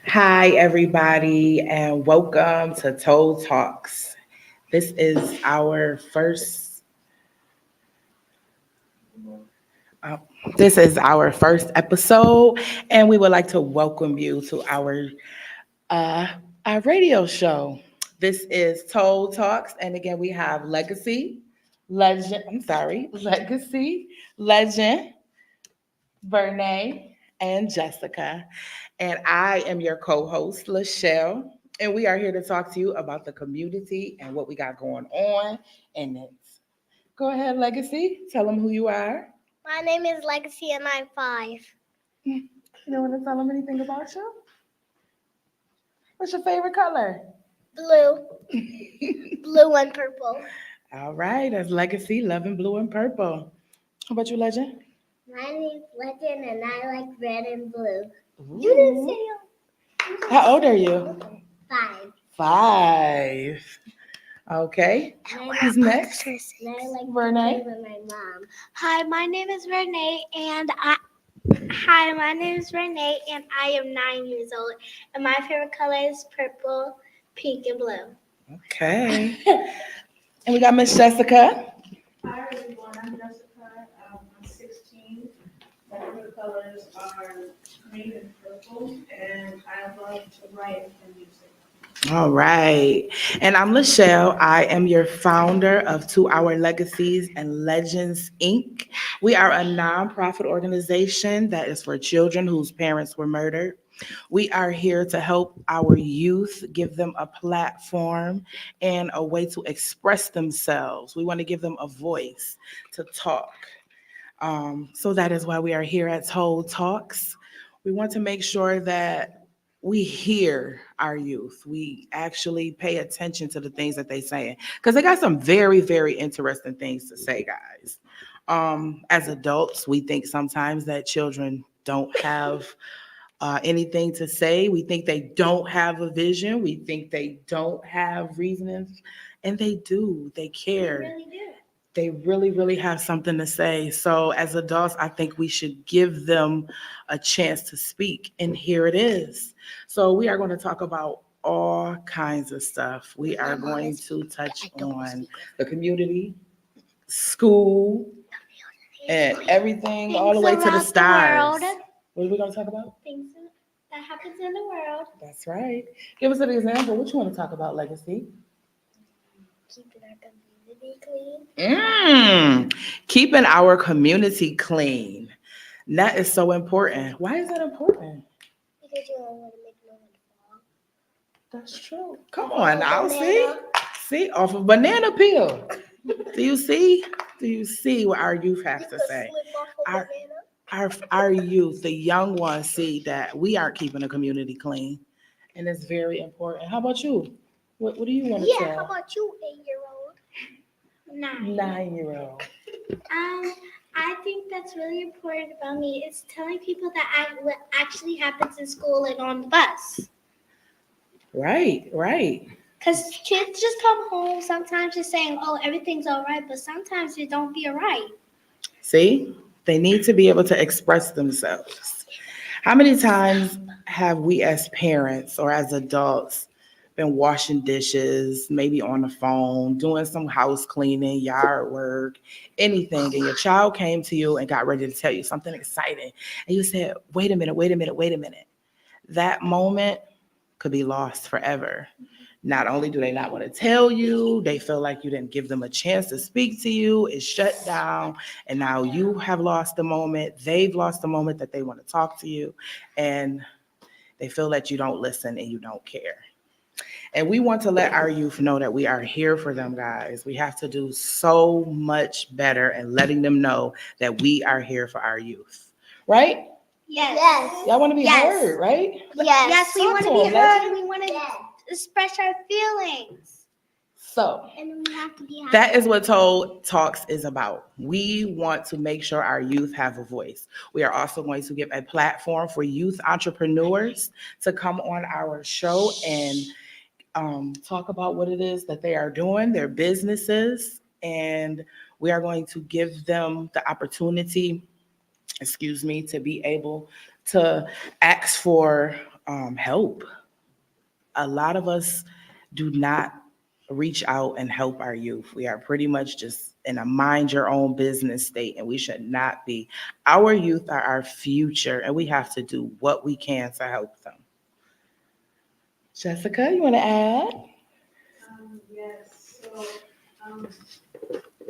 Hi, everybody, and welcome to T.O.L.L Talks. This is our first. uh, this is our first episode, and we would like to welcome you to uh, our radio show. This is T.O.L.L Talks, and again, we have Legacy, Legend, Vernay, and Jessica. And I am your co host, Lachelle. And we are here to talk to you about the community and what we got going on in it. Go ahead, Legacy. Tell them who you are. My name is Legacy and I'm 5. You don't want to tell them anything about you? What's your favorite color? Blue. Blue and purple. All right, that's Legacy, loving blue and purple. How about you, Legend? My name's Legend and I like red and blue. Ooh. You didn't say How old are you? 5. 5. Okay. Who's next? And I like to Vernay. play with my mom. Hi, my name is Renee and I am 9 years old and my favorite color is purple, pink, and blue. Okay. And we got Miss Jessica. Hi everyone, I'm Jessica. I'm 16. My favorite colors are green and purple, and I love to write and music. All right. And I'm Lachelle. I am your founder of 2 Hour Legacies and Legends, Inc. We are a nonprofit organization that is for children whose parents were murdered. We are here to help our youth, give them a platform and a way to express themselves. We want to give them a voice to talk. So that is why we are here at T.O.L.L Talks. We want to make sure that we hear our youth. We actually pay attention to the things that they say because they got some very, very interesting things to say, guys. As adults, we think sometimes that children don't have anything to say. We think they don't have a vision. We think they don't have reasons, and they do. They care. They really do. They really, really have something to say. So, as adults, I think we should give them a chance to speak. And here it is. So, we are going to talk about all kinds of stuff. We are going to touch on the community, school, and everything all the way to the stars. What are we going to talk about? Things that happens in the world. That's right. Give us an example. What you want to talk about, Legacy? Keeping our community clean. Keeping our community clean. That is so important. Why is that important? Because you don't want to make no one fall. That's true. Come on now, see, off of banana peel. Do you see? Do you see what our youth have to say? Our, our youth, the young ones, see that we aren't keeping the community clean, and it's very important. How about you? What do you want to tell? Yeah, how about you, 8-year-old? 9. 9-year-old. I think that's really important about me. It's telling people that what actually happens in school and on the bus. Right. Because kids just come home sometimes just saying, oh, everything's all right, but sometimes it don't be all right. See, they need to be able to express themselves. How many times have we as parents or as adults been washing dishes, maybe on the phone, doing some house cleaning, yard work, anything, and your child came to you and got ready to tell you something exciting, and you said, wait a minute. That moment could be lost forever. Not only do they not want to tell you, they feel like you didn't give them a chance to speak to you. It's shut down. And now you have lost the moment. They've lost the moment that they want to talk to you. And they feel that you don't listen and you don't care. And we want to let our youth know that we are here for them, guys. We have to do so much better in letting them know that we are here for our youth. Right? Yes. Y'all want to be heard, right? Yes, we Talk want to to be 'em, heard. Legend. We want to express our feelings. So And we have to be happy. that is what T.O.L.L Talks is about. We want to make sure our youth have a voice. We are also going to give a platform for youth entrepreneurs to come on our show and talk about what it is that they are doing, their businesses, and we are going to give them the opportunity, to be able to ask for help. A lot of us do not reach out and help our youth. We are pretty much just in a mind your own business state, and we should not be. Our youth are our future, and we have to do what we can to help them. Jessica, you want to add? Yes, so, um,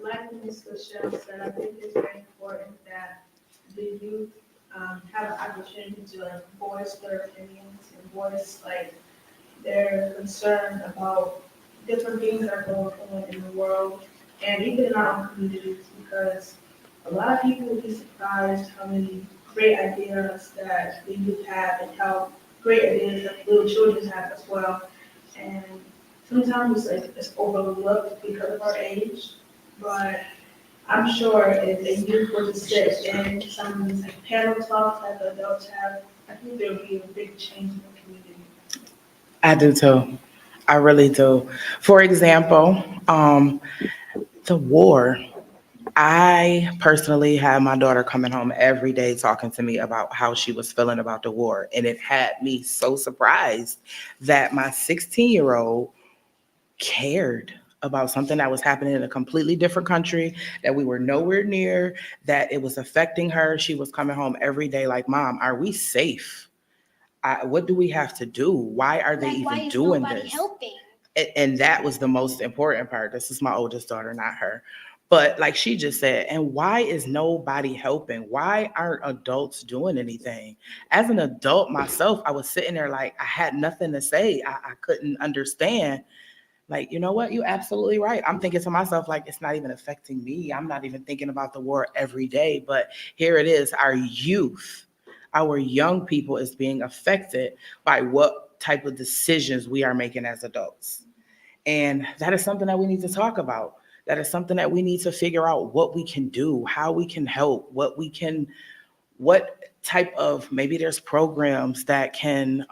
like Ms. Michelle said, I think it's very important that the youth, have an opportunity to like voice their opinions and voice like their concern about different things that are going on in the world and even in our own communities because a lot of people will be surprised how many great ideas that the youth have and how great ideas that little children have as well. And sometimes it's overlooked because of our age, but I'm sure if the youth were to sit in some of these like panel talks that the adults have, I think there would be a big change in the community. I do too. I really do. For example, the war. I personally had my daughter coming home every day talking to me about how she was feeling about the war. And it had me so surprised that my 16-year-old cared about something that was happening in a completely different country that we were nowhere near, that it was affecting her. She was coming home every day like, Mom, are we safe? What do we have to do? Why are they Like, why even is doing nobody this? helping? And that was the most important part. This is my oldest daughter, not her. But like she just said, and why is nobody helping? Why aren't adults doing anything? As an adult myself, I was sitting there like I had nothing to say. I couldn't understand. Like, you know what? You're absolutely right. I'm thinking to myself, like, it's not even affecting me. I'm not even thinking about the war every day. But here it is, our youth, our young people is being affected by what type of decisions we are making as adults. And that is something that we need to talk about. That is something that we need to figure out what we can do, how we can help, what type of maybe there's programs that can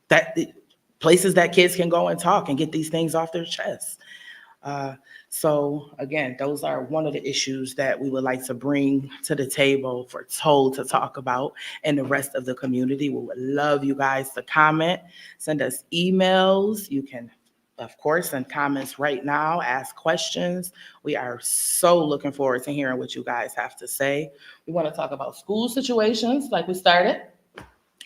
that places that kids can go and talk and get these things off their chest. Uh, so again, those are one of the issues that we would like to bring to the table for Toll to talk about, and the rest of the community. We would love you guys to comment, send us emails. You can, of course, send comments right now, ask questions. We are so looking forward to hearing what you guys have to say. We want to talk about school situations like we started.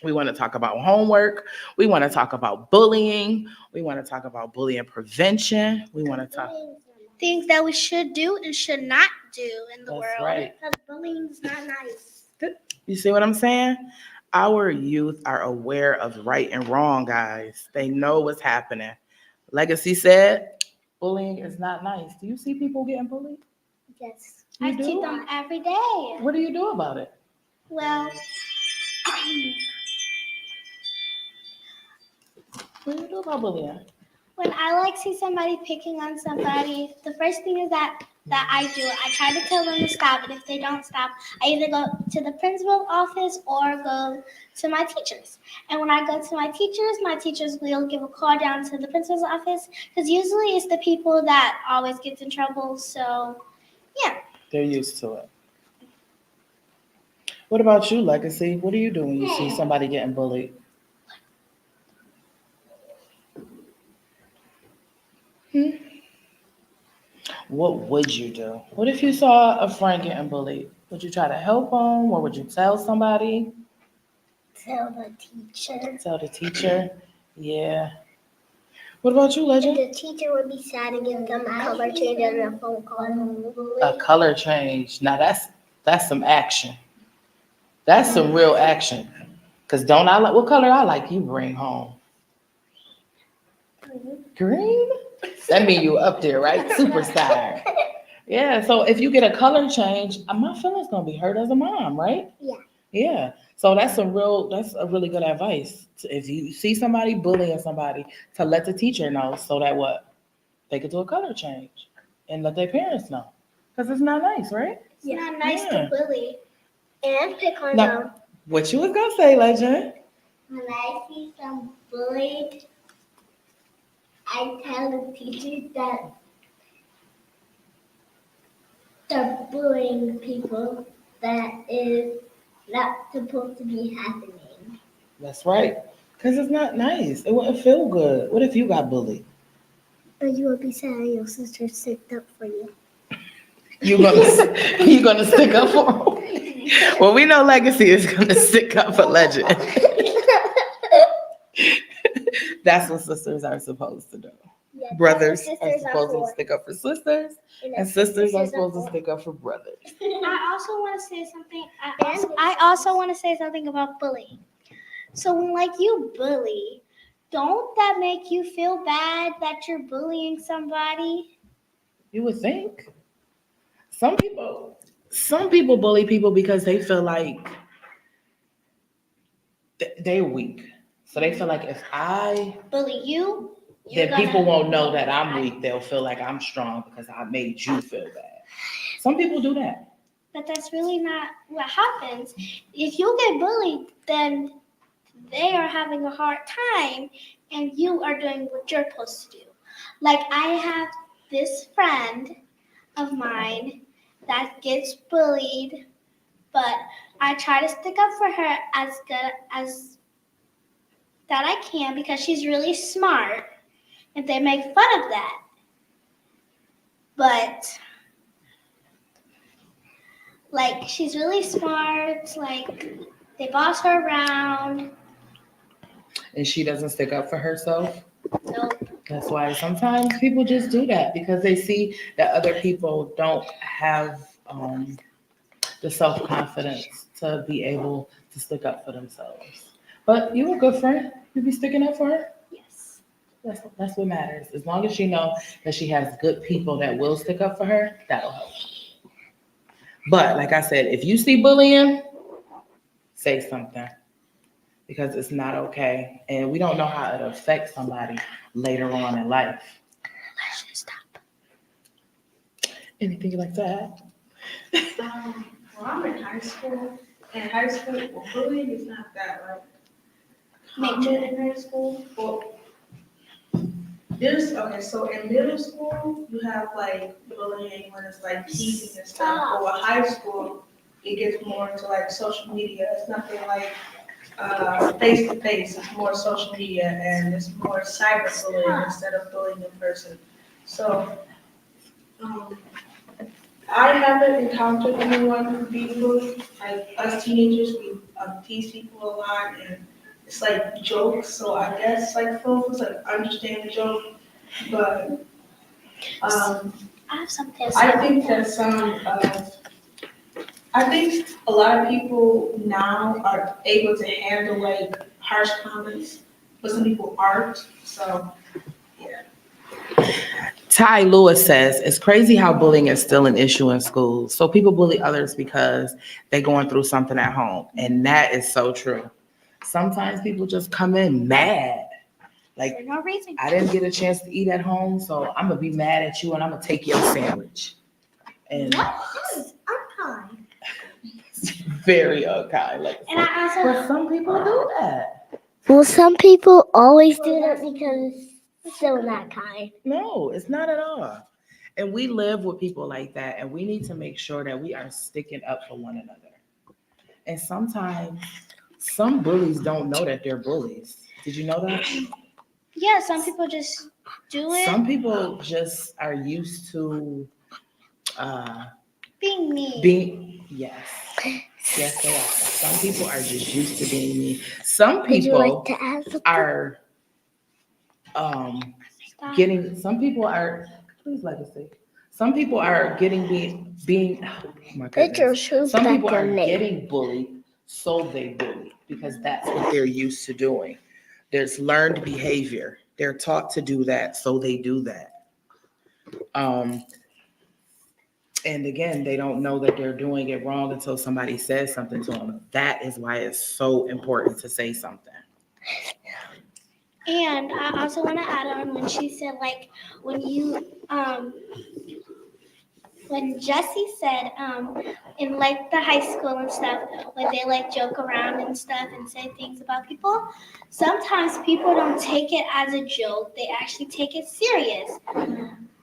We want to talk about homework. We want to talk about bullying. We want to talk about bullying prevention. We want to talk. Things that we should do and should not do in the That's world. right. Because bullying is not nice. You see what I'm saying? Our youth are aware of right and wrong, guys. They know what's happening. Legacy said, bullying is not nice. Do you see people getting bullied? Yes. You I see do? them every day. What do you do about it? Well, What do you do about bullying? when I like see somebody picking on somebody, the first thing is that I do. I try to tell them to stop, and if they don't stop, I either go to the principal's office or go to my teachers. And when I go to my teachers will give a call down to the principal's office because usually it's the people that always gets in trouble. So yeah. They're used to it. What about you, Legacy? What do you do when you see somebody getting bullied? What would you do? What if you saw a friend getting bullied? Would you try to help them, or would you tell somebody? Tell the teacher. Tell the teacher? Yeah. What about you, And Legend? the teacher would be sad and give them a color change and a phone call. A color change. Now that's some action. That's some real action. Cause don't I like what color I like you bring home? Green? That mean you up there, right? Superstar. Yeah. So if you get a color change, my feelings gonna be hurt as a mom, right? Yeah. Yeah. So that's a really good advice. If you see somebody bullying somebody, to let the teacher know so that what? They could do a color change and let their parents know. Because it's not nice, right? It's not nice Yeah. to bully and pick on Now, them. what you was gonna say, Legend? When I see some bullied, I tell the teacher that they're bullying people. That is Not supposed to be happening. That's right. Because it's not nice. It wouldn't feel good. What if you got bullied? But you would be sad your sister sticked up for you. You gonna stick up for him? Well, we know Legacy is gonna stick up for Legend. That's what sisters are supposed to do. Yeah, Brothers that's are what sisters are supposed to for. stick up for sisters, and that's what sisters are sisters supposed to for. stick up for brothers. I also want to say something. I also want to say something about bullying. So when like you bully, don't that make you feel bad that you're bullying somebody? You would think some people bully people because they feel like they're weak. So they feel like if I Bully you, then people won't know that I'm weak. They'll feel like I'm strong because I made you feel bad. Some people do that. but that's really not what happens. If you get bullied, then they are having a hard time and you are doing what you're supposed to do. Like I have this friend of mine that gets bullied, but I try to stick up for her as good as that I can because she's really smart and they make fun of that. But like she's really smart, like they boss her around. And she doesn't stick up for herself. Nope. That's why sometimes people just do that because they see that other people don't have the self confidence to be able to stick up for themselves. But you a good friend. You be sticking up for her. Yes. That's what matters. As long as she know that she has good people that will stick up for her, that'll help. But like I said, if you see bullying, say something because it's not okay, and we don't know how it affects somebody later on in life. Let's just stop. Anything like that? Well, I'm in high school, and high school, well, bullying is not that like common in high school. Well, so in middle school, you have like bullying when it's like teasing and stuff. But with high school, it gets more into like social media. It's nothing like face to face. It's more social media and it's more cyberbullying instead of bullying in person. So um, I haven't encountered anyone being bullied. Like us teenagers, we tease people a lot, and it's like jokes. So I guess like folks like understand the joke, but I have something to say. I think that I think a lot of people now are able to handle like harsh comments, but some people aren't. So yeah. Ty Lewis says it's crazy how bullying is still an issue in schools. So people bully others because they're going through something at home, and that is so true. Sometimes people just come in mad. Like, For no reason. I didn't get a chance to eat at home, so I'm gonna be mad at you and I'm gonna take your sandwich. And What is unkind? it's very unkind. Like, And I also. but some people do that. Well, some people always do that because it's still not kind. No, it's not at all. And we live with people like that, and we need to make sure that we are sticking up for one another. And sometimes some bullies don't know that they're bullies. Did you know that? Yeah, some people just do it. Some people just are used to Being mean. yes. Yes, they are. Some people are just used to being mean. Some Would you people like to add something? are Stop. some people are please let us see. Some people are getting being oh my Put your goodness. shoes Some back people are in there. getting bullied, so they bully because that's what they're used to doing. There's learned behavior. They're taught to do that, so they do that. And again, they don't know that they're doing it wrong until somebody says something to them. That is why it's so important to say something. And I also want to add on when she said like when you when Jessie said in like the high school and stuff when they like joke around and stuff and say things about people, sometimes people don't take it as a joke. They actually take it serious.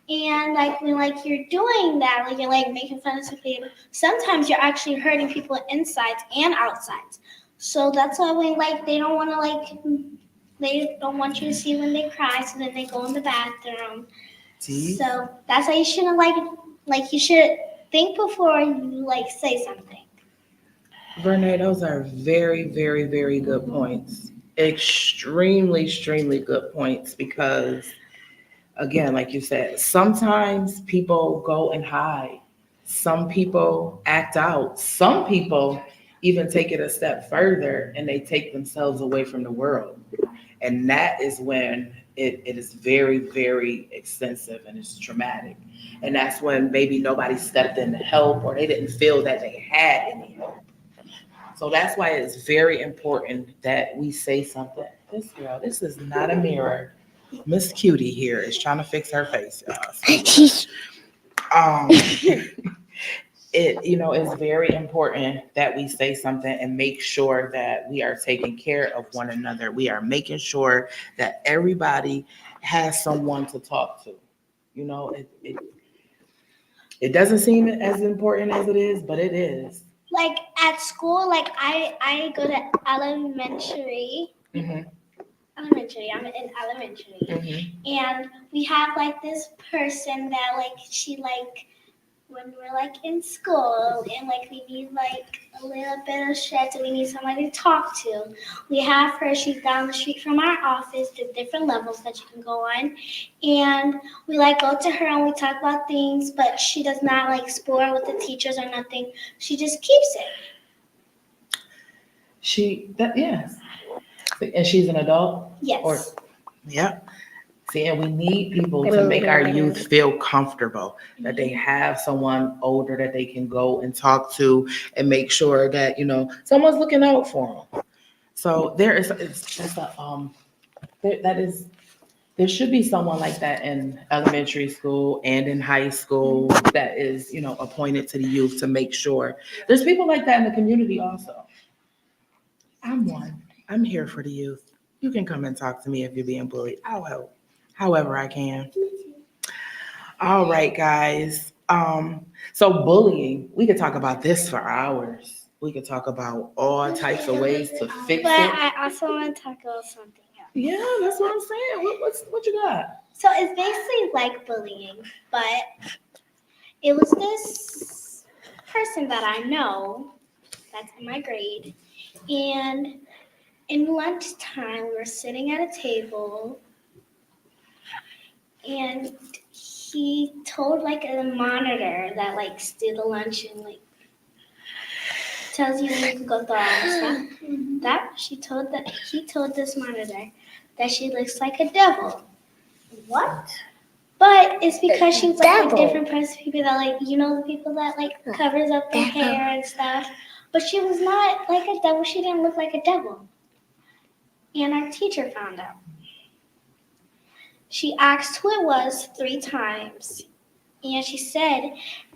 And like when like you're doing that, like you're like making fun of some people, sometimes you're actually hurting people insides and outsides. So that's why when like they don't want you to see when they cry, so then they go in the bathroom. Tease. So that's why you shouldn't like you should think before you like say something. Vernay, those are very, very, very good points. Extremely, extremely good points because, again, like you said, sometimes people go and hide. Some people act out. Some people even take it a step further and they take themselves away from the world. And that is when it is very, very extensive and it's traumatic. And that's when maybe nobody stepped in to help or they didn't feel that they had any help. So that's why it's very important that we say something. This girl, this is not a mirror. Miss Cutie here is trying to fix her face, y'all. So, it is very important that we say something and make sure that we are taking care of one another. We are making sure that everybody has someone to talk to. It doesn't seem as important as it is, but it is. Like at school, like I go to elementary. Hmm. Elementary. I'm in elementary, Hmm. and we have like this person that like she like when we're like in school and like we need like a little bit of stress and we need somebody to talk to. We have her, she's down the street from our office, the different levels that you can go on. And we like go to her and we talk about things, but she does not like explore with the teachers or nothing. She just keeps it. Yes. And she's an adult? Or, Yes. yeah. See, and we need people to make our youth feel comfortable, that they have someone older that they can go and talk to and make sure that, someone's looking out for them. So it's just there should be someone like that in elementary school and in high school that is, appointed to the youth to make sure there's people like that in the community also. I'm one. I'm here for the youth. You can come and talk to me if you're being bullied. I'll help however I can. All right, guys. So bullying, we could talk about this for hours. We could talk about all types of ways to fix But it. I also want to talk about something else. Yeah, that's what I'm saying. What you got? So it's basically like bullying, but it was this person that I know that's in my grade, and in lunchtime we were sitting at a table, and he told like a monitor that like steal the lunch and like tells you when you can go throw all that stuff. That he told this monitor that she looks like a devil. What? But it's because she was like a Devil. different person. People that like the people that like covers up their hair and stuff. But she was not like a devil. She didn't look like a devil. And our teacher found out. She asked who it was 3 times, and she said,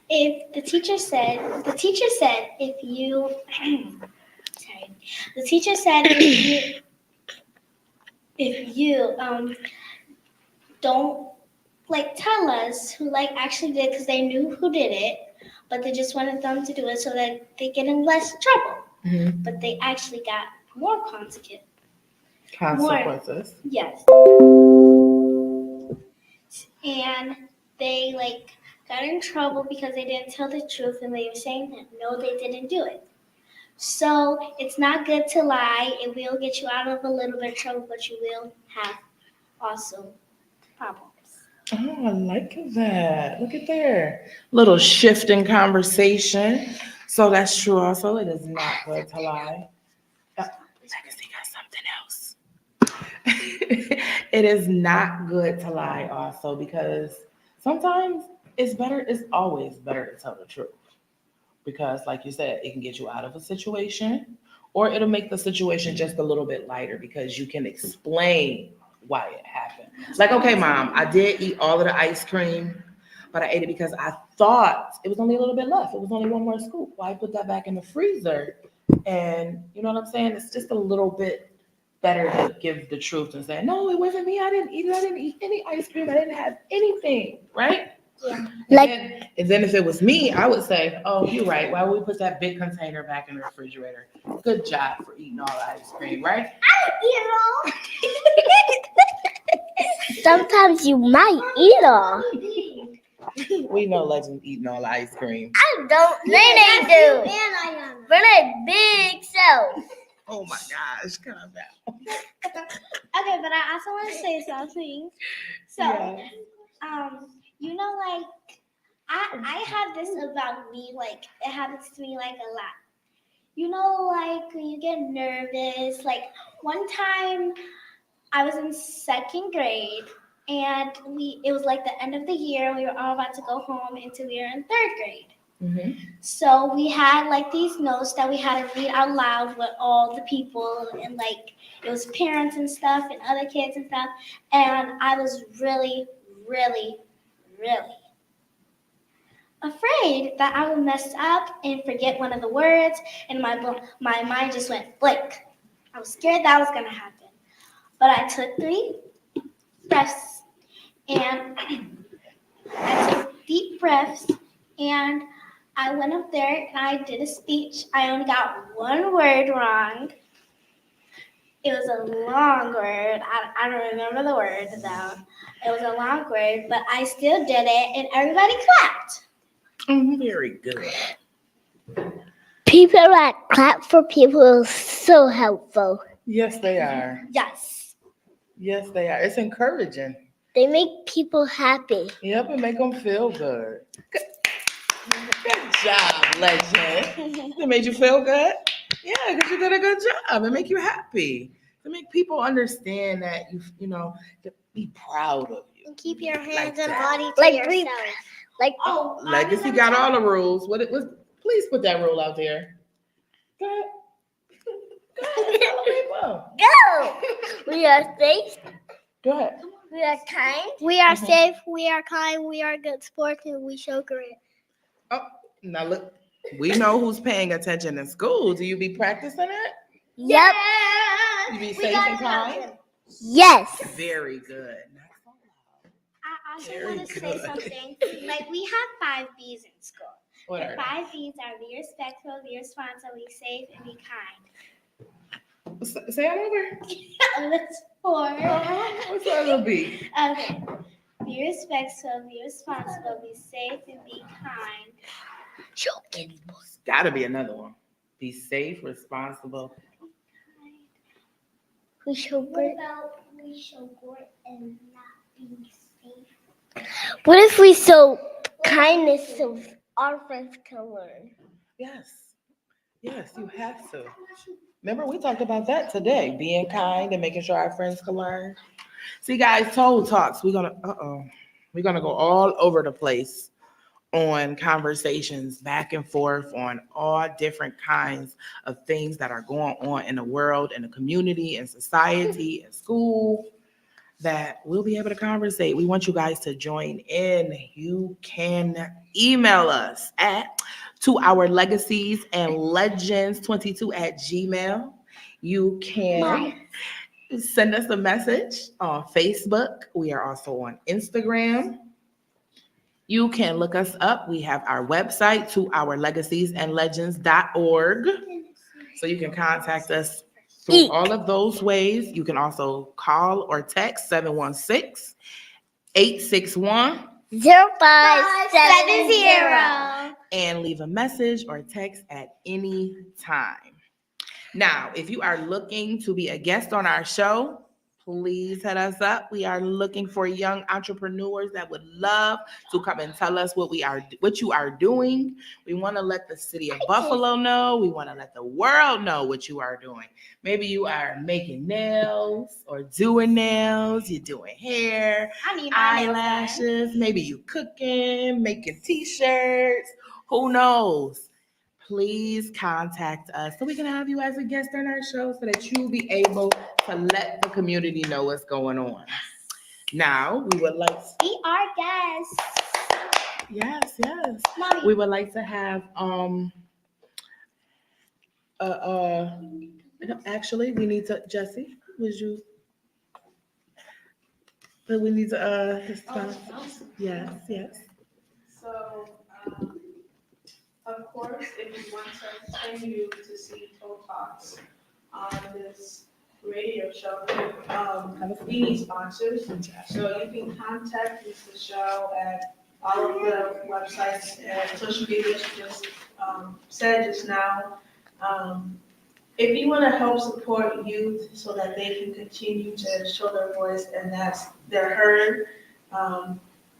if the teacher said if you, sorry, the teacher said if you don't like tell us who like actually did because they knew who did it, but they just wanted them to do it so that they get in less trouble. Mm-hmm. But they actually got more consequences. Consequences. Yes. And they like got in trouble because they didn't tell the truth and they were saying that no, they didn't do it. So it's not good to lie. It will get you out of a little bit of trouble, but you will have also problems. Oh, I like that. Look at there. Little shift in conversation. So that's true also. It is not good to lie. Legacy got something else. It is not good to lie also because sometimes it's always better to tell the truth. Because like you said, it can get you out of a situation or it'll make the situation just a little bit lighter because you can explain why it happened. Like, okay, mom, I did eat all of the ice cream, but I ate it because I thought it was only a little bit left. It was only one more scoop. Well, I put that back in the freezer. And you know what I'm saying? It's just a little bit better to give the truth and say, no, it wasn't me. I didn't eat it. I didn't eat any ice cream. I didn't have anything. Right? Yeah. And then if it was me, I would say, oh, you're right. Why would we put that big container back in the refrigerator? Good job for eating all the ice cream, right? Sometimes you might eat all. We know Legend eating all the ice cream. I don't. They do. But a big self. Oh my gosh, calm down. Okay, but I also want to say something. So, you know, like I have this about me. Like it happens to me like a lot. You know, like when you get nervous. Like one time, I was in second grade, and it was like the end of the year. We were all about to go home until we were in third grade. Mm-hmm. So we had like these notes that we had to read out loud with all the people, and like it was parents and stuff and other kids and stuff. And I was really, really, really afraid that I would mess up and forget one of the words, and my mind just went blank. I was scared that was gonna happen, but I took 3 breaths, and I took deep breaths, and I went up there and I did a speech. I only got one word wrong. It was a long word. I don't remember the word though. It was a long word, but I still did it, and everybody clapped. Very good. People that clap for people are so helpful. Yes, they are. Yes. Yes, they are. It's encouraging. They make people happy. Yep, and make them feel good. Good job, Legend. It made you feel good? Yeah, because you did a good job. It make you happy. To make people understand that you know, to be proud of you. And keep your hands Like and that. body to yourself. Legacy got all the rules. What it was? Please put that rule out there. Go ahead. Go ahead. Tell the people. Go! We are safe. Go ahead. We are kind. We are safe. We are kind. We are good sports, and we show grit. Oh, now look. We know who's paying attention in school. Do you be practicing it? Yep. You be safe and kind? Yes. Very good. I also Very want to say good. something. Like we have 5 B's in school. What The are 5 B's are be respectful, be responsible, be safe, and be kind. they? Say it over. That's 4. What's the other B? Okay. Be respectful, be responsible, be safe, and be kind. Gotta be another one. Be safe, responsible. We show grit. What about we show grit and not being safe? What if we show kindness so our friends can learn? Yes. Yes, you have to. Remember, we talked about that today. Being kind and making sure our friends can learn. See, guys, T.O.L.L Talks. We're gonna go all over the place on conversations back and forth on all different kinds of things that are going on in the world, in the community, in society, in school, that we'll be able to conversate. We want you guys to join in. You can email us at tourlegaciesanlegends22@gmail. You can send us a message on Facebook. We are also on Instagram. You can look us up. We have our website, tourlegaciesanlegends.org. So you can contact us through all of those ways. You can also call or text 716-861 0570 and leave a message or text at any time. Now, if you are looking to be a guest on our show, please hit us up. We are looking for young entrepreneurs that would love to come and tell us what you are doing. We want to let the city of Buffalo know. We want to let the world know what you are doing. Maybe you are making nails or doing nails. You're doing hair, eyelashes. Maybe you cooking, making t-shirts. Who knows? Please contact us so we can have you as a guest on our show so that you'll be able to let the community know what's going on. Now, we would like to be our guests. Yes. Mommy. We would like to have actually we need to Jesse. Would you? But we need to yes, yes. So, of course, if you want to continue to see T.O.L.L Talks on this radio show, we need sponsors. So you can contact Mr. Show at all of the websites and social media she just said just now. If you want to help support youth so that they can continue to show their voice and that they're heard,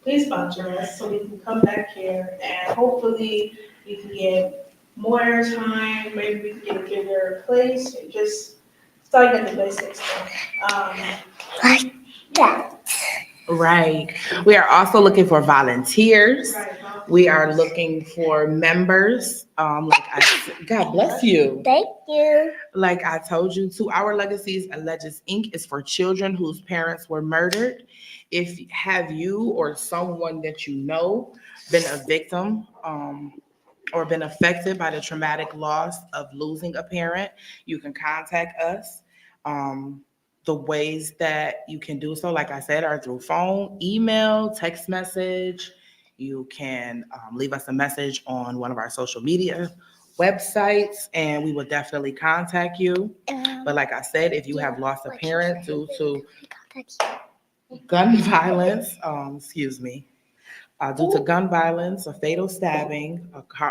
please sponsor us so we can come back here and hopefully we can get more airtime, maybe we can get a bigger place, and just starting at the basics. Like that. Right. We are also looking for volunteers. Right. We are looking for members. God bless you. Thank you. Like I told you, 2 Hour Legacies and Legends Inc. is for children whose parents were murdered. If have you or someone that you know been a victim or been affected by the traumatic loss of losing a parent, you can contact us. The ways that you can do so, like I said, are through phone, email, text message. You can leave us a message on one of our social media websites, and we will definitely contact you. But like I said, if you have lost a parent due to gun violence, due to gun violence, a fatal stabbing,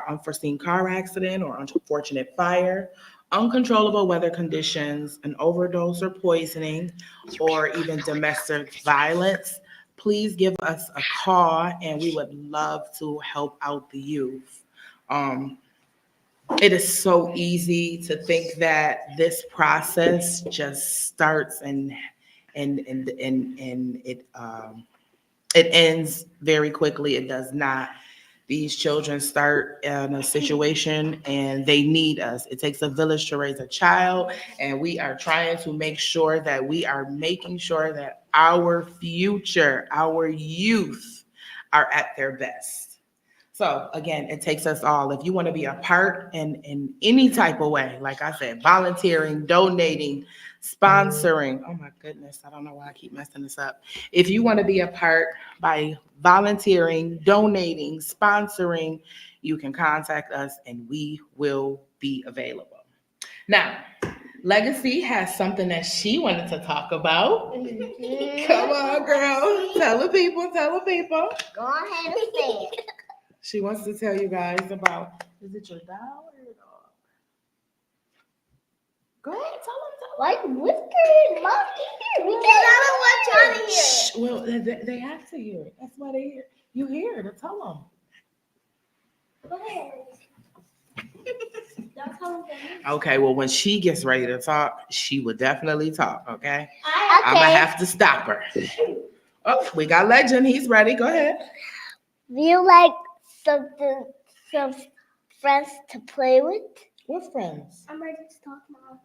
unforeseen car accident, or unfortunate fire, uncontrollable weather conditions, an overdose or poisoning, or even domestic violence, please give us a call and we would love to help out the youth. It is so easy to think that this process just starts and it ends very quickly. It does not. These children start in a situation and they need us. It takes a village to raise a child, and we are trying to make sure that we are making sure that our future, our youth, are at their best. So again, it takes us all. If you want to be a part in any type of way, like I said, volunteering, donating, sponsoring. Oh my goodness, I don't know why I keep messing this up. If you want to be a part by volunteering, donating, sponsoring, you can contact us and we will be available. Now, Legacy has something that she wanted to talk about. Come on, girl. Tell the people, tell the people. Go ahead and say it. She wants to tell you guys about, is it your dog or your dog? Go ahead, tell them. Like whispering, Mom, here. We don't want y'all to hear it. Shh, well, they have to hear it. That's why they hear. You hear it, tell Go ahead. Don't tell them. them. Okay, well, when she gets ready to talk, she will definitely talk, okay? Okay. I'm going to have to stop her. Oh, we got Legend. He's ready. Go ahead. Do you like some friends to play with? What friends? I'm ready to talk, Mom.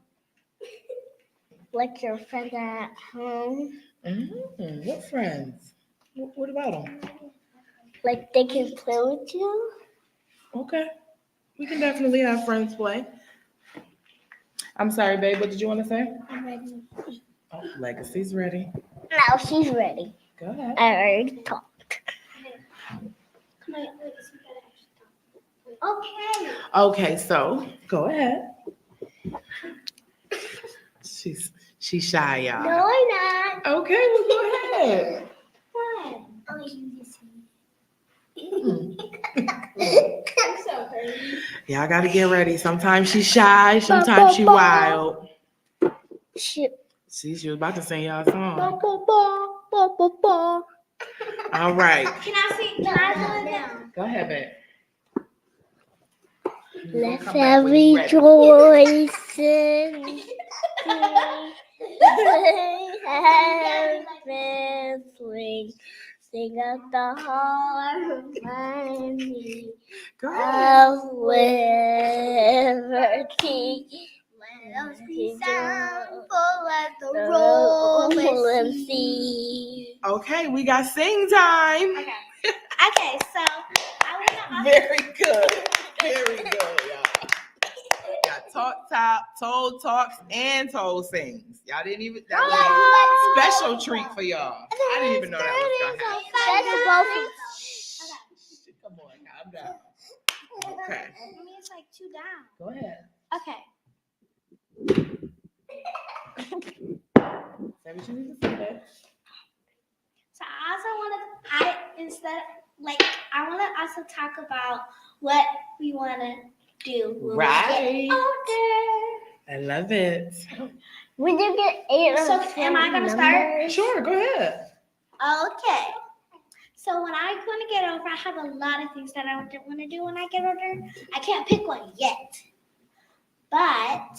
Like your friends at home. Mm-hmm. What friends? What about them? Like they can play with you. Okay. We can definitely have friends play. I'm sorry, babe. What did you want to say? I'm ready. Oh, Legacy's ready. Now she's ready. Go ahead. I already talked. Okay. Okay, so go ahead. She's shy, y'all. No, I'm not. Okay, well go ahead. What? Oh, you just I'm so hurt. Y'all gotta get ready. Sometimes she's shy, sometimes she wild. Shit. See, she was about to sing y'all a song. All right. Can I see? Can I do it now? Go ahead, babe. Let's have rejoice in heaven swing, sing up the harmony Go ahead. of liberty. Let us be thankful at the rolling sea. Okay, we got sing time. Okay, so I want to Very good. Very good, y'all. Got T.O.L.L talks and T.O.L.L sings. Y'all didn't even. That was a special treat for y'all. I didn't even know that was gonna happen. Come on, calm down. Okay. Maybe it's like 2 down. Go ahead. Okay. Say what you need to say. So I also want to also talk about what we want to do when we Right. get older. I love it. When you get 8 So am I gonna start? Sure, go ahead. Okay. So when I'm going to get older, I have a lot of things that I want to do when I get older. I can't pick one yet, but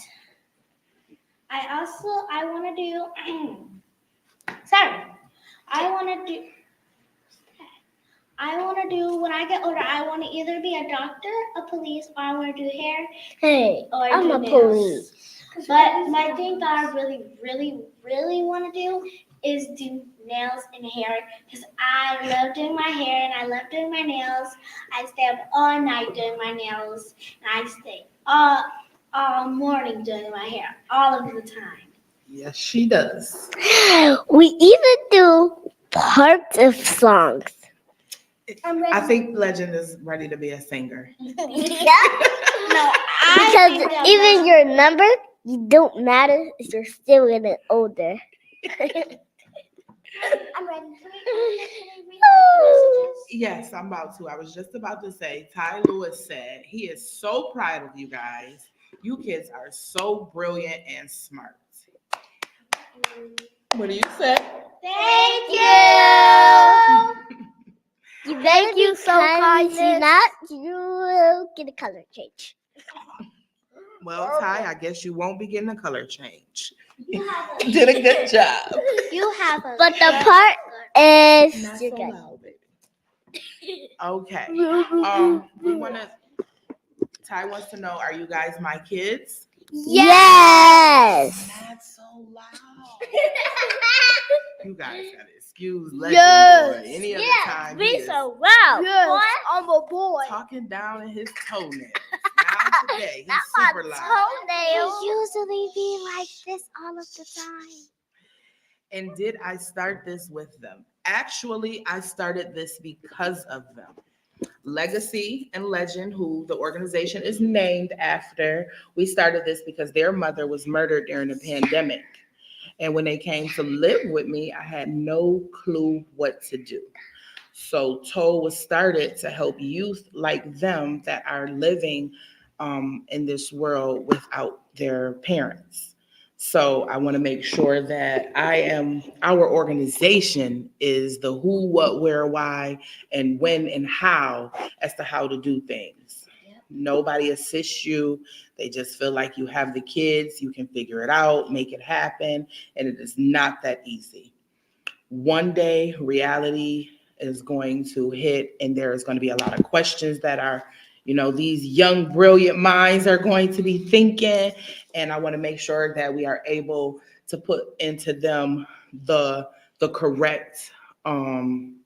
I want to do. I want to do when I get older. I want to either be a doctor, a police, or I want to do hair. Hey, Or I'm do a nails. police. But my thing that I really, really, really want to do is do nails and hair because I love doing my hair and I love doing my nails. I stay up all night doing my nails and I stay all morning doing my hair all of the time. Yes, she does. We even do parts of songs. I'm ready. I think Legend is ready to be a singer. No, Because even your number, you don't matter if you're still getting older. I'm ready. Can we read messages? Yes, I'm about to. I was just about to say, Ty Lewis said he is so proud of you guys. You kids are so brilliant and smart. What do you say? Thank you. Thank you so kind. See that, you will get a color change. Well, Ty, I guess you won't be getting a color change. You have a, Did a good job. you have a But the part is Not you're so good. loud, baby. Okay. We want to. Ty wants to know: are you guys my kids? Yes. Not so loud. You guys gotta excuse Legend Yes. boy. Any other time, he Be is so loud. Yes, I'm a boy. talking down in his toenails. Now today, he's super loud. Toenails. usually be like this all of the time. And did I start this with them? Actually, I started this because of them. Legacy and Legend, who the organization is named after, we started this because their mother was murdered during the pandemic. And when they came to live with me, I had no clue what to do. So T.O.L.L was started to help youth like them that are living in this world without their parents. So I want to make sure that our organization is the who, what, where, why, and when and how as to how to do things. Nobody assists you. They just feel like you have the kids, you can figure it out, make it happen, and it is not that easy. One day, reality is going to hit, and there is going to be a lot of questions that these young, brilliant minds are going to be thinking, and I want to make sure that we are able to put into them the correct numbers.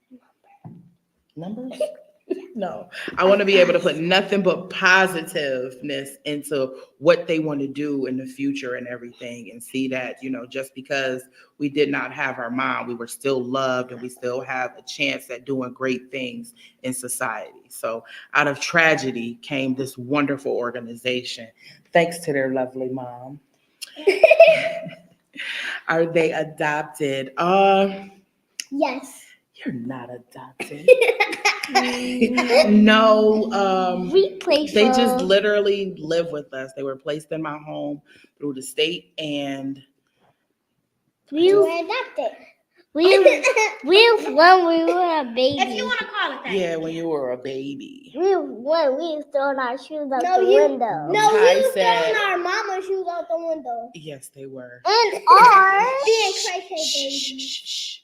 No, I want to be able to put nothing but positiveness into what they want to do in the future and everything, and see that, just because we did not have our mom, we were still loved and we still have a chance at doing great things in society. So out of tragedy came this wonderful organization, thanks to their lovely mom. Are they adopted? Yes. You're not adopted. No, they just literally live with us. They were placed in my home through the state, and We were adopted. when we were a baby. If you want to call it that. yeah, when you were a baby. We throwing our shoes out No, the you- window. No, Ty we were said- throwing our mama's shoes out the window. Yes, they were. And ours. Being crazy Shh, baby. shh, shh.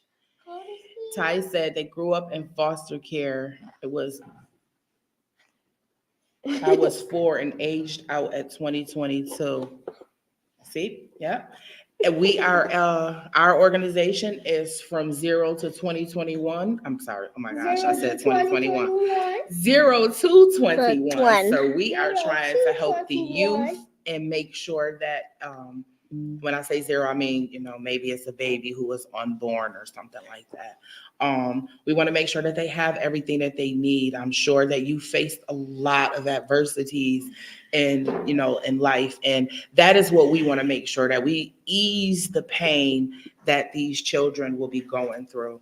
Ty said they grew up in foster care. I was 4 and aged out at 2022. See? Yeah. And we are, our organization is from 0 to 2021. I'm sorry. Oh my gosh, I said 2021. 0 to 21. So we are trying to help the youth and make sure that when I say zero, I mean, maybe it's a baby who was unborn or something like that. We want to make sure that they have everything that they need. I'm sure that you faced a lot of adversities in life. And that is what we want to make sure, that we ease the pain that these children will be going through.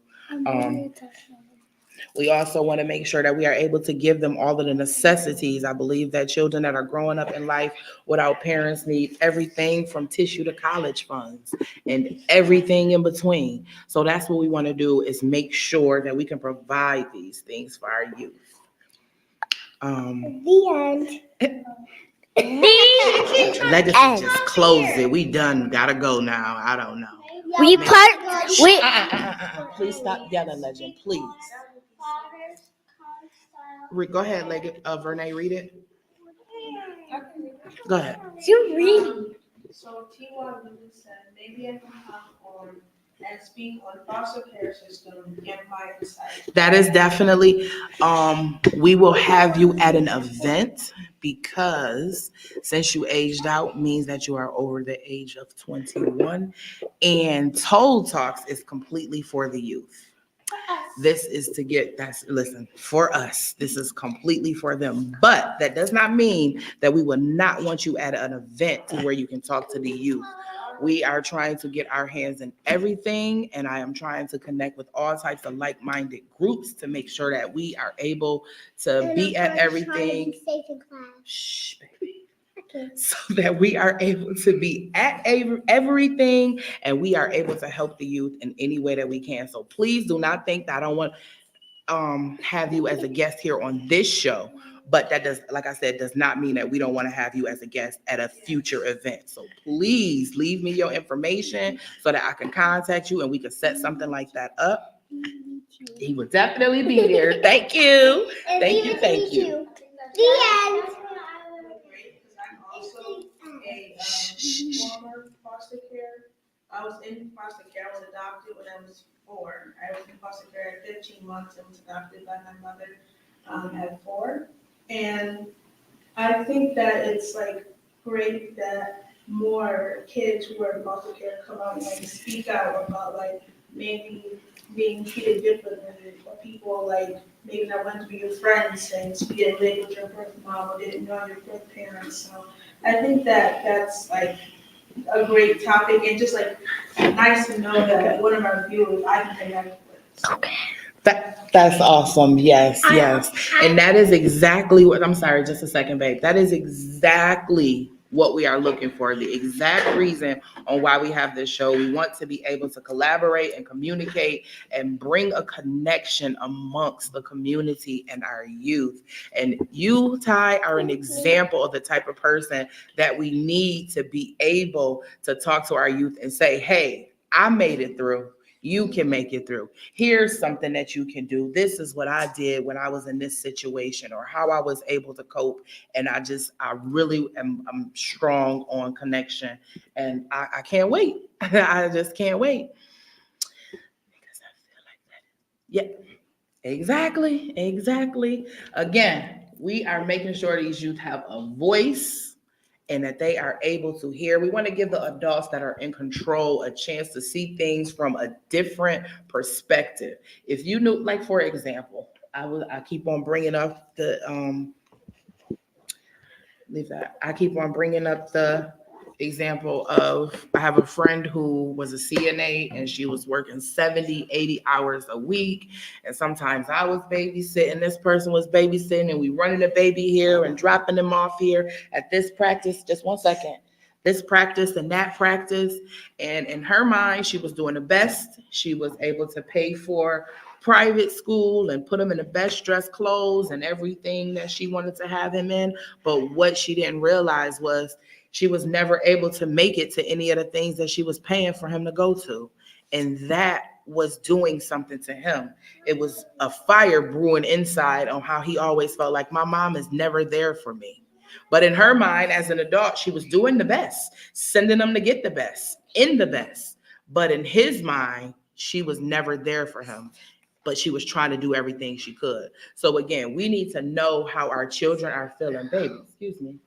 We also want to make sure that we are able to give them all of the necessities. I believe that children that are growing up in life without parents need everything from tissue to college funds and everything in between. So that's what we want to do, is make sure that we can provide these things for our youth. The end. Legacy just close it. We done. Gotta go now. I don't know. Please stop yelling, Legend. Please. Go ahead, Vernay, read it. Go ahead. You read. So T.O.L.L said, maybe I can come on and speak on foster care system and my insight. That is definitely, we will have you at an event, because since you aged out means that you are over the age of 21, and T.O.L.L Talks is completely for the youth. This is listen, for us, this is completely for them. But that does not mean that we will not want you at an event to where you can talk to the youth. We are trying to get our hands in everything, and I am trying to connect with all types of like-minded groups to make sure that we are able to be at everything. Shh, baby. So that we are able to be at everything, and we are able to help the youth in any way that we can. So please do not think that I don't want have you as a guest here on this show, but that does, like I said, does not mean that we don't want to have you as a guest at a future event. So please leave me your information so that I can contact you and we can set something like that up. He will definitely be there. Thank you. Thank you. The end. I'm also a former foster care. I was in foster care. I was adopted when I was 4. I was in foster care at 15 months and was adopted by my mother at 4. And I think that it's like great that more kids who are in foster care come out and like speak out about like maybe being treated differently, or people like maybe not wanting to be your friends since you didn't live with your birth mom or didn't know your birth parents. So I think that that's like a great topic, and just like nice to know that one of our viewers I can connect with. So. That's awesome. Yes. And that is exactly what, I'm sorry, just a second, babe. That is exactly what we are looking for. The exact reason on why we have this show. We want to be able to collaborate and communicate and bring a connection amongst the community and our youth. And you, Ty, are an example of the type of person that we need to be able to talk to our youth and say, hey, I made it through. You can make it through. Here's something that you can do. This is what I did when I was in this situation, or how I was able to cope. And I really am strong on connection. And I can't wait. I just can't wait. Because I feel like that. Yeah, exactly. Again, we are making sure these youth have a voice and that they are able to hear. We want to give the adults that are in control a chance to see things from a different perspective. If you knew, like, for example, I keep on bringing up the I keep on bringing up the example of, I have a friend who was a CNA and she was working 70, 80 hours a week. And sometimes I was babysitting, this person was babysitting, and we running the baby here and dropping them off here at this practice. Just one second. This practice and that practice. And in her mind, she was doing the best. She was able to pay for private school and put him in the best dress clothes and everything that she wanted to have him in. But what she didn't realize was she was never able to make it to any of the things that she was paying for him to go to. And that was doing something to him. It was a fire brewing inside on how he always felt like, my mom is never there for me. But in her mind, as an adult, she was doing the best, sending them to get the best, in the best. But in his mind, she was never there for him. But she was trying to do everything she could. So again, we need to know how our children are feeling. Baby, excuse me.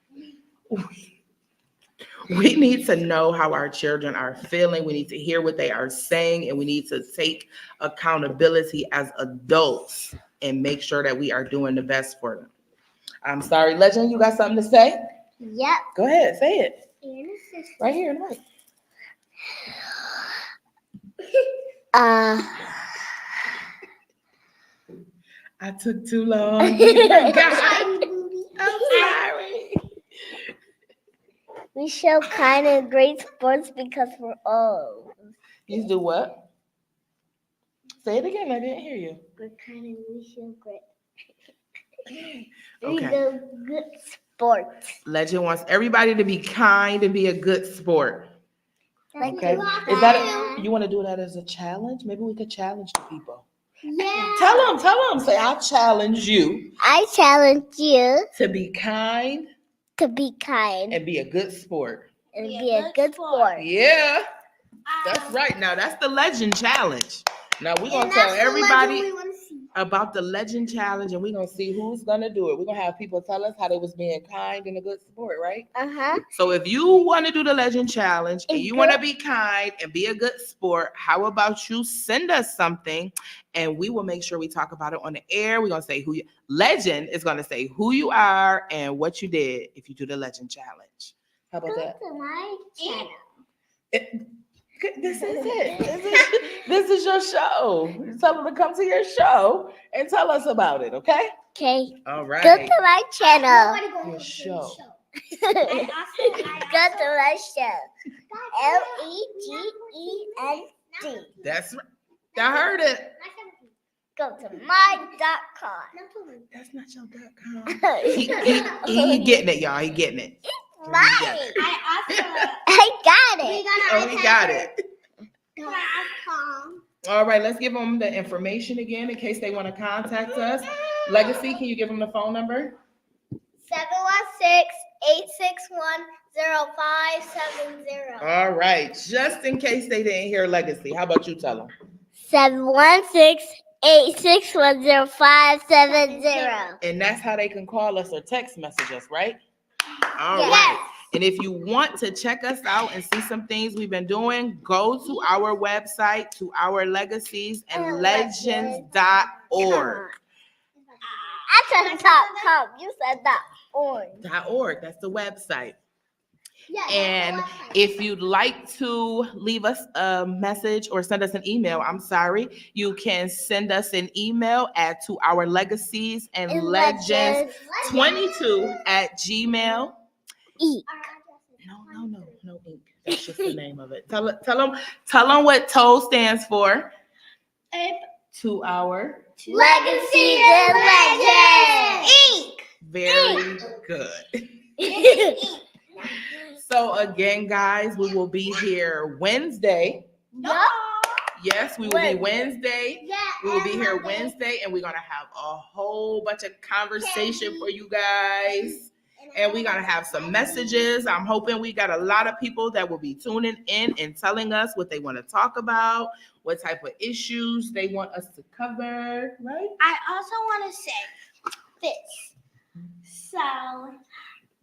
We need to know how our children are feeling. We need to hear what they are saying, and we need to take accountability as adults and make sure that we are doing the best for them. I'm sorry, Legend, you got something to say? Yep. Go ahead, say it. Right here, right. Uh, I took too long. We forgot. I'm sorry. we show kind of great sports because we're old. You do what? Say it again. I didn't hear you. We show great. Okay. We do good sports. Legend wants everybody to be kind and be a good sport. Like Okay. Is that you want to do that as a challenge? Maybe we could challenge the people. Yeah. Tell them. Say, I challenge you I challenge you to be kind to be kind and be a good sport. and be a good sport. Yeah, that's right. Now that's the Legend Challenge. Now we're gonna tell everybody about the Legend Challenge, and we're gonna see who's gonna do it. We're gonna have people tell us how they was being kind and a good sport, right? So if you want to do the Legend Challenge and you want to be kind and be a good sport, how about you send us something, and we will make sure we talk about it on the air. We're gonna say who you. Legend is gonna say who you are and what you did if you do the Legend Challenge. How about that? To my channel. This is it. This is your show. Tell them to come to your show and tell us about it, okay? Okay. All right. Go to my channel. Your show. Go to my show. LEGEND. That's right. I heard it. Go to my.com. That's not your .com. He getting it, y'all. He getting it. Mine. I I got also it. Oh, he got it. .com. All right, let's give them the information again in case they want to contact us. Legacy, can you give them the phone number? 716-861-0570. All right, just in case they didn't hear Legacy, how about you tell them? 716-861-0570. And that's how they can call us or text message us, right? All Yes. right. And if you want to check us out and see some things we've been doing, go to our website, to our legacies and legends.org. I said .com. You said .org. .org, that's the website. Yes, And if you'd like to leave us a message or send us an email, you can send us an email at to our legacies and legends 22 at Gmail. Eat. No ink. That's just the name of it. Tell them what TOLL stands for. To our Legacies and Legends. Eat. very good. So again, guys, we will be here Wednesday. Yup. Yes, we will be Wednesday. Yeah, We will be here Wednesday, and we're gonna have a whole bunch of conversation for you guys. And we're gonna have some messages. I'm hoping we got a lot of people that will be tuning in and telling us what they want to talk about, what type of issues they want us to cover, right? I also want to say this. So,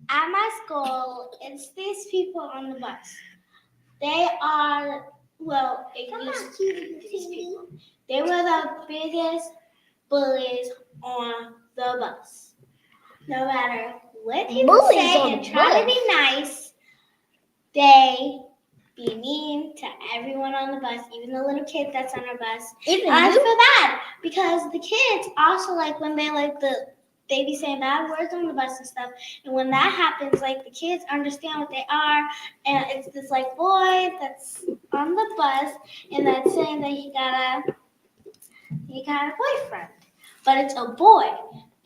at my school, it's these people on the bus. They are, well, it used to be these people. They were the biggest bullies on the bus. No matter what people Bullies say on and the try to bus. be nice, they be mean to everyone on the bus, even the little kid that's on our bus. Even I you. feel bad because the kids also like when they they be saying bad words on the bus and stuff. And when that happens, like the kids understand what they are. And it's this like boy that's on the bus and that's saying that he got a boyfriend. But it's a boy.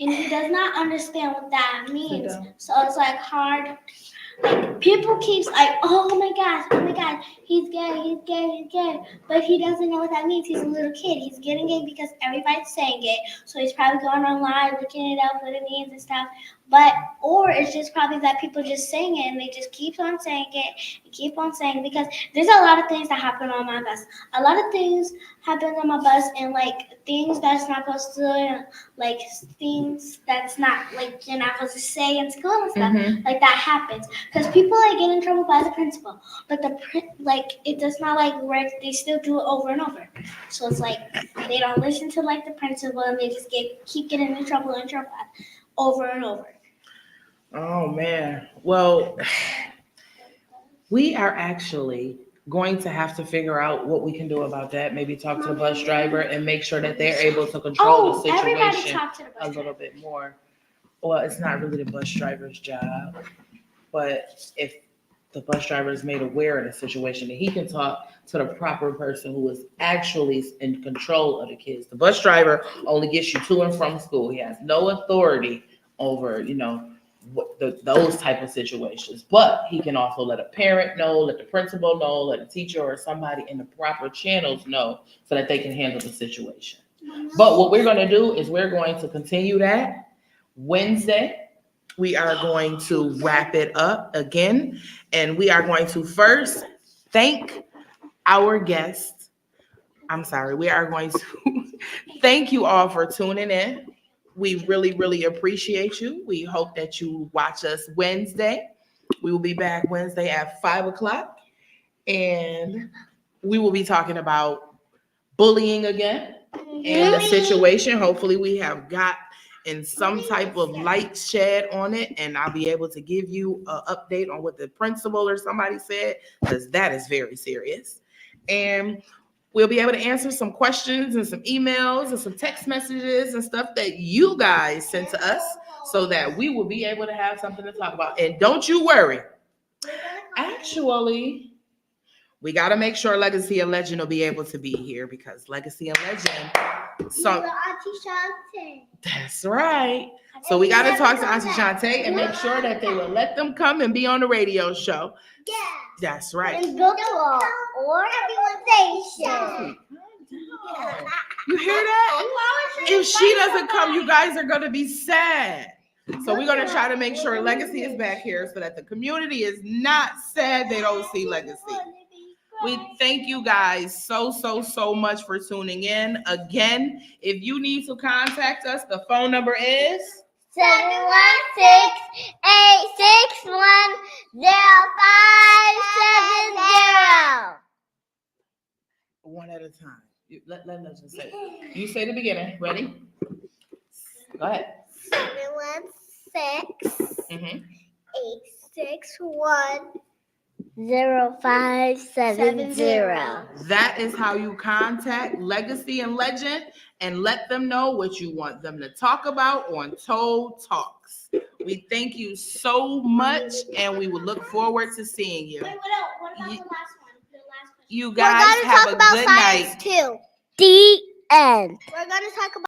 And he does not understand what that means. So it's like hard. Like people keeps like, oh my gosh, he's gay. But he doesn't know what that means. He's a little kid. He's getting gay because everybody's saying gay. So he's probably going online looking it up what it means and stuff. But or it's just probably that people just saying it and they just keep on saying it and keep on saying, because there's a lot of things that happen on my bus. A lot of things happen on my bus, and like things that's not supposed to, like things that's not like you're not supposed to say in school and stuff, like that happens because people like get in trouble by the principal, but like it does not like work. They still do it over and over, so it's like they don't listen to like the principal and they just keep getting in trouble over and over. Oh man. Well, we are actually going to have to figure out what we can do about that. Maybe talk to the bus driver and make sure that they're able to control the Everybody situation talk to the bus a little bit more. Well, it's not really the bus driver's job, but if the bus driver is made aware of the situation, then he can talk to the proper person who is actually in control of the kids. The bus driver only gets you to and from school. He has no authority over, those type of situations. But he can also let a parent know, let the principal know, let a teacher or somebody in the proper channels know so that they can handle the situation. But what we're going to do is we're going to continue that Wednesday. We are going to wrap it up again, and we are going to first thank our guests. I'm sorry, we are going to thank you all for tuning in. We really, really appreciate you. We hope that you watch us Wednesday. We will be back Wednesday at 5:00, and we will be talking about bullying again and the situation. Hopefully, we have got in some type of light shed on it, and I'll be able to give you an update on what the principal or somebody said, because that is very serious. And we'll be able to answer some questions and some emails and some text messages and stuff that you guys sent to us so that we will be able to have something to talk about. And don't you worry. Actually, we got to make sure Legacy and Legend will be able to be here, because Legacy and Legend. So that's right. So we got to talk to Auntie Shantae and make sure that they will let them come and be on the radio show. Yeah. That's right. And build a organization. You hear that? If she doesn't come, you guys are going to be sad. So we're going to try to make sure Legacy is back here so that the community is not sad they don't see Legacy. We thank you guys so much for tuning in. Again, if you need to contact us, the phone number is 716-861-0570. One at a time. Let Legend say it. You say the beginning. Ready? Go ahead. 716-861-0570. That is how you contact Legacy and Legend and let them know what you want them to talk about on T.O.L.L Talks. We thank you so much, and we will look forward to seeing you. Wait, what about the last one? You guys have a good night. Too. The end. We're gonna talk about